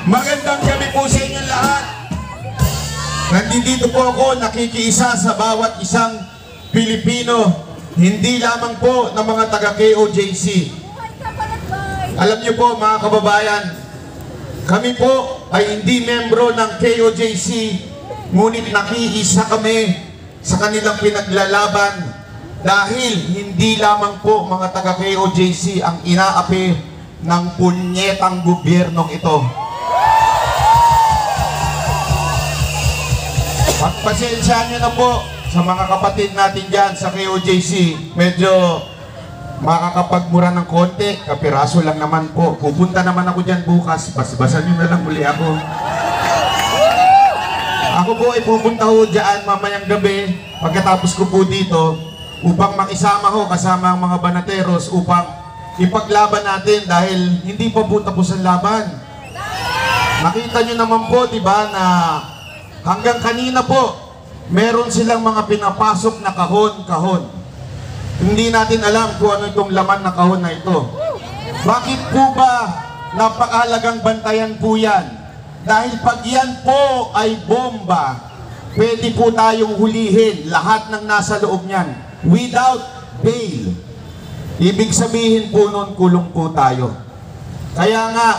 Magandang gabi po sa inyo lahat. Nandito po ako nakikiisa sa bawat isang Pilipino, hindi lamang po ng mga taga-KOJC. Alam niyo po mga kababayan, kami po ay hindi membro ng KOJC, ngunit nakiisa kami sa kanilang pinaglalaban dahil hindi lamang po mga taga-KOJC ang inaapi ng punyetang gobyernong ito. Pagpasensyahan nyo na po sa mga kapatid natin dyan sa KOJC. Medyo makakapagmura ng konti, kapiraso lang naman po. Pupunta naman ako dyan bukas, basbasan nyo na lang muli ako. Ako po ay pupunta ho dyan mamayang gabi, pagkatapos ko po dito, upang makisama ho kasama ang mga banateros, upang ipaglaban natin dahil hindi pa po tapos ang laban. Nakita nyo naman po, diba, na hanggang kanina po, meron silang mga pinapasok na kahon-kahon. Hindi natin alam kung ano itong laman na kahon na ito. Bakit po ba napakahalagang bantayan po yan? Dahil pag yan po ay bomba, pwede po tayong hulihin lahat ng nasa loob niyan without bail. Ibig sabihin po nun, kulong po tayo. Kaya nga,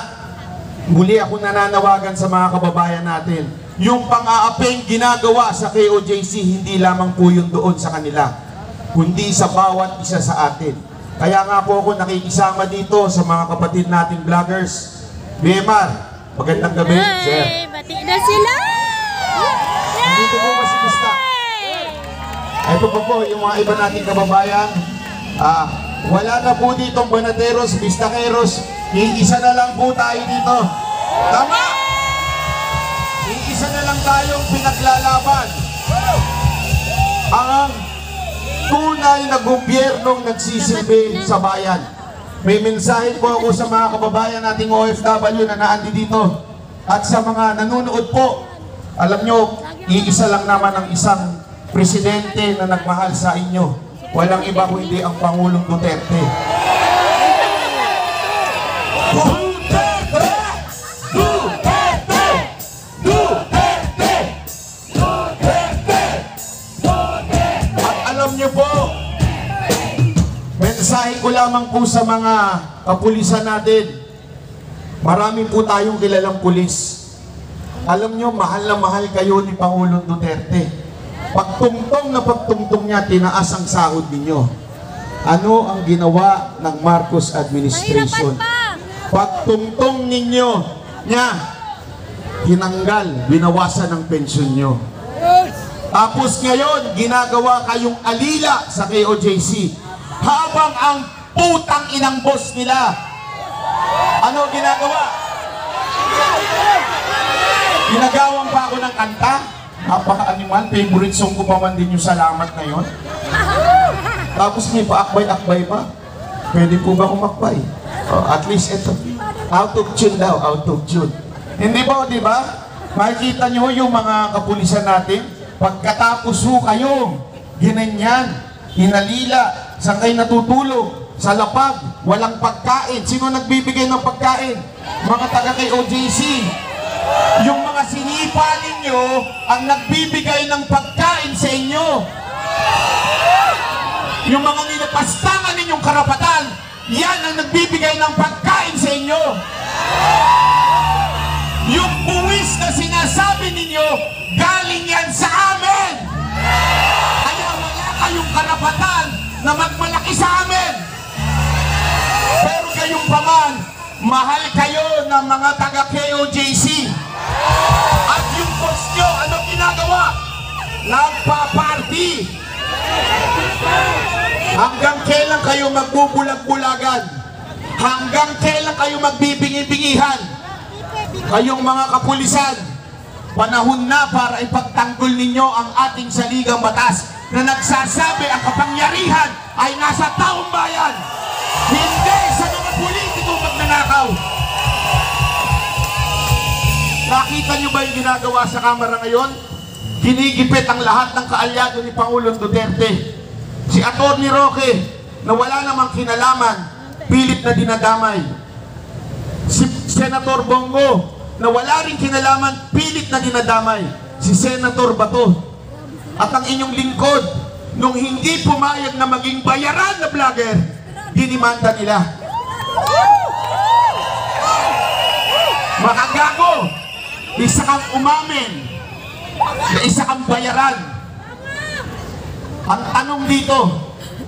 muli ako nananawagan sa mga kababayan natin, yung pang-aaping ginagawa sa KOJC, hindi lamang po yun doon sa kanila, kundi sa bawat isa sa atin. Kaya nga po ako nakikisama dito sa mga kapatid nating vloggers. BMR, magandang gabi, sir. Bati na sila! Dito po masigista. Ito po yung mga iba nating kababayan. Wala na po ditong banateros, bistakeros. Iisa na lang po tayo dito. Tama! Iisa na lang tayong pinaglalaban. Ang tunay na gobyernong nagsisilbi sa bayan. May mensahe po ako sa mga kababayan nating OFW na naandi dito. At sa mga nanonood po, alam nyo, iisa lang naman ang isang presidente na nagmahal sa inyo. Walang iba kundi ang Pangulong Duterte. Mensahe ko lamang po sa mga kapulisan natin. Marami po tayong kilalang pulis. Alam nyo, mahal na mahal kayo ni Pangulong Duterte. Pagtungtong na pagtungtong niya, tinaas ang sahod ninyo. Ano ang ginawa ng Marcos administration? Pagtungtong ninyo niya, tinanggal, binawasan ng pensyon nyo. Tapos ngayon, ginagawa kayong alila sa KOJC. Habang ang putang inang boss nila, ano ginagawa? Ginagawang pa ako ng kanta. Napaka-animal, favorite song ko pa man din yung salamat na yun. Tapos may paakbay-akbay pa. Pwede po ba kumakbay? At least ito, out of tune daw, out of tune. Hindi ba, di ba? Makikita nyo yung mga kapulisan natin, pagkatapos ho kayo, ginanyan, hinalila, saan kayo natutulog? Sa lapag, walang pagkain. Sino nagbibigay ng pagkain? Mga taga-KOJC. Yung mga sinipa ninyo ang nagbibigay ng pagkain sa inyo. Yung mga nilapastangan ninyong karapatan, yan ang nagbibigay ng pagkain sa inyo. Yung buwis na sinasabi ninyo, galing yan sa amin. Kaya wala kayong karapatan na magmalaki sa amin. Pero kayong paman, mahal kayo ng mga taga-KOJC. At yung boss nyo, ano ginagawa? Nagpa-party. Hanggang kailan kayo magbubulag-bulagan? Hanggang kailan kayo magbibingi-bingihan? Kayong mga kapulisan, panahon na para ipagtanggol ninyo ang ating saligang batas na nagsasabi ang kapangyarihan ay nasa taong bayan, hindi sa mga politiko magnanakaw. Nakita nyo ba yung ginagawa sa kamera ngayon? Ginigipit ang lahat ng kaalyado ni Pangulong Duterte. Si Atty. Roque, na wala namang kinalaman, pilit na dinadamay. Si Senator Bongo, na wala rin kinalaman, pilit na dinadamay, si Senator Bato. At ang inyong lingkod, nung hindi pumayag na maging bayaran na vlogger, dinimanda nila. Makagago, isa kang umamin na isa kang bayaran. Ang tanong dito,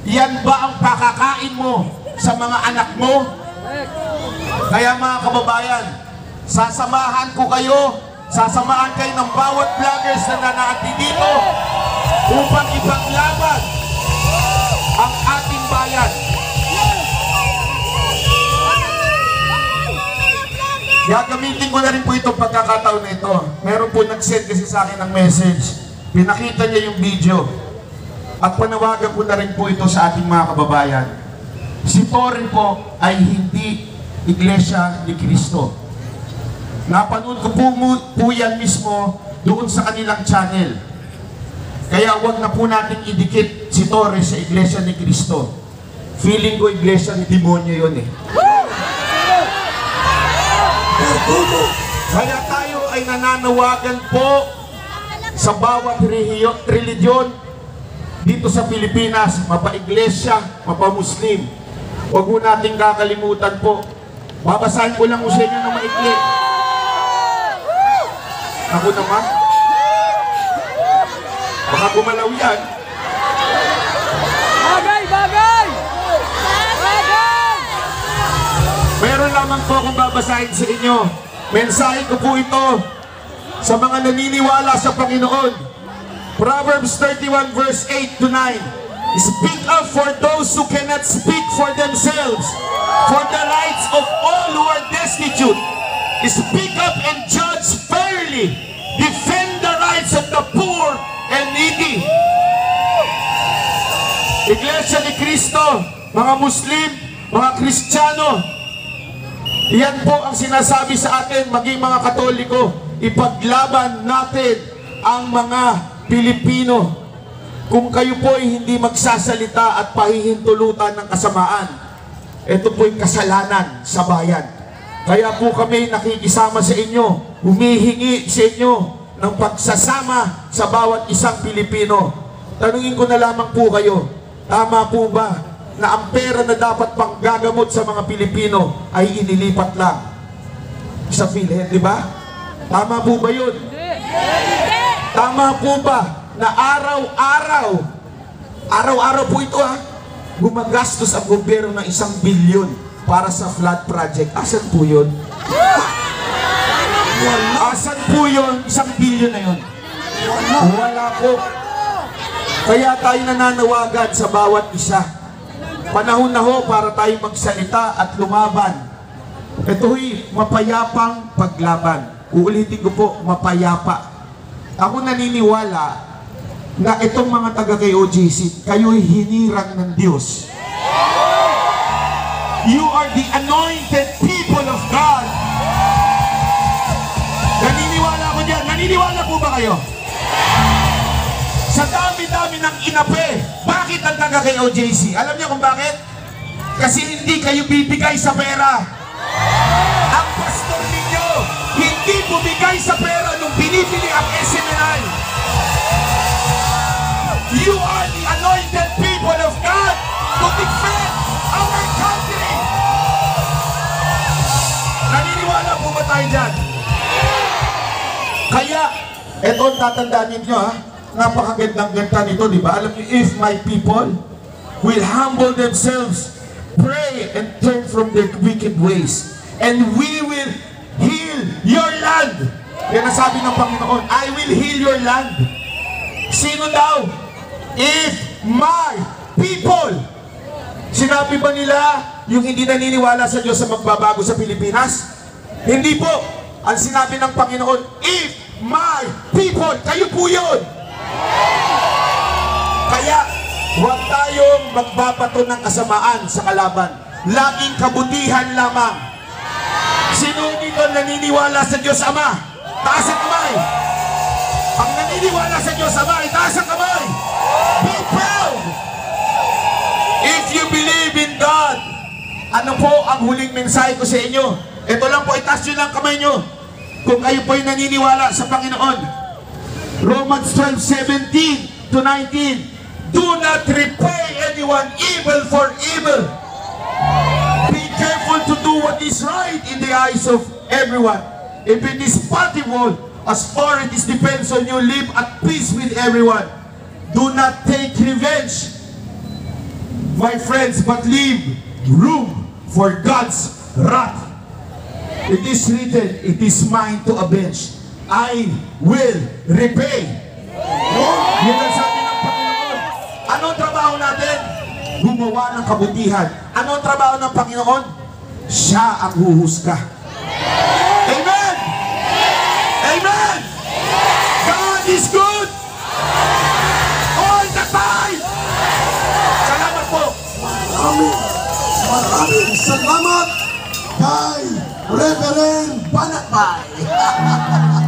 yan ba ang pakakain mo sa mga anak mo? Kaya mga kababayan, sasamahan ko kayo, sasamahan kayo ng bawat vloggers na nanaati dito upang ipaglaban ang ating bayan. Gagamitin ko na rin po itong pagkakataon na ito. Meron po nag-send kasi sa akin ng message. Pinakita niya yung video. At panawagan ko na rin po ito sa ating mga kababayan. Si Torre po ay hindi Iglesia ni Cristo. Napanood ko po yan mismo doon sa kanilang channel. Kaya wag na po natin idikit si Torre sa Iglesia ni Cristo. Feeling ko Iglesia ni Demonyo yun eh. Kaya tayo ay nananawagan po sa bawat reliyon dito sa Pilipinas, mapa-iglesia, mapa-muslim. Huwag po nating kakalimutan po. Babasahin ko lang sa inyo ng maikli. Ako naman. Baka gumalaw yan. Bagay! Bagay! Bagay! Meron lamang po akong babasahin sa inyo. Mensahe ko po ito sa mga naniniwala sa Panginoon. Proverbs 31 verse 8 to 9. Speak up for those who cannot speak for themselves, for the rights of all who are destitute. Speak up and judge fairly. Defend the rights of the poor and needy. Iglesia ni Cristo, mga Muslim, mga Kristiyano, yan po ang sinasabi sa atin, maging mga Katoliko, ipaglaban natin ang mga Pilipino. Kung kayo po ay hindi magsasalita at pahihintulutan ng kasamaan, ito po yung kasalanan sa bayan. Kaya po kami nakikisama sa inyo, humihingi sa inyo ng pagsasama sa bawat isang Pilipino. Tanungin ko na lamang po kayo, tama po ba na ang pera na dapat pang gagamot sa mga Pilipino ay inilipat lang sa PhilHealth, di ba? Tama po ba yun? Tama po ba na araw-araw po ito gumagastos ang gobyerno ng 1 bilyon para sa flood project? Asan po yun? Asan po yun? 1 bilyon na yun? Wala po. Kaya tayo nananawagan sa bawat isa. Panahon na ho para tayo magsalita at lumaban. Ito'y mapayapang paglaban. Uulitin ko po, mapayapa. Ako naniniwala na itong mga taga-KOJC, kayo'y hinirang ng Diyos. You are the anointed people of God. Naniniwala ko dyan. Naniniwala po ba kayo? Sa dami-dami ng inape, bakit ang taga-KOJC? Alam niyo kung bakit? Kasi hindi kayo bibigay sa pera. Ang pastor ninyo, hindi bumigay sa pera nung binibili ang SMNI. You are the anointed people of God to defend our country. Naniniwala po ba tayo dyan? Kaya, eto tatandaan ninyo napakagandang ganda nito, di ba? Alam niyo, if my people will humble themselves, pray and turn from their wicked ways, and we will heal your land. Yan ang sabi ng Panginoon, I will heal your land. Sino daw? If my people. Sinabi ba nila yung hindi naniniwala sa Diyos sa magbabago sa Pilipinas? Hindi po. Ang sinabi ng Panginoon, if my people, kayo po yun. Kaya huwag tayong magbabato ng kasamaan sa kalaban. Laging kabutihan lamang. Sino dito naniniwala sa Diyos Ama? Taas ang kamay. Ang naniniwala sa Diyos Ama, taas ang kamay. Be proud. If you believe in God, ano po ang huling mensahe ko sa inyo? Ito lang po, itaas nyo lang kamay nyo. kung kayo po'y naniniwala sa Panginoon. Romans 12:17 to 19. Do not repay anyone evil for evil. Be careful to do what is right in the eyes of everyone. If it is possible, as far as it depends on you, live at peace with everyone. Do not take revenge, my friends, but leave room for God's wrath. It is written, it is mine to avenge. I will repay. Yun ang sabi ng Panginoon. Anong trabaho natin? Gumawa ng kabutihan. Anong trabaho ng Panginoon? Siya ang huhusga. Amen! Amen! God is good! All the time! Salamat po! Maraming salamat kay Reverend Banatay.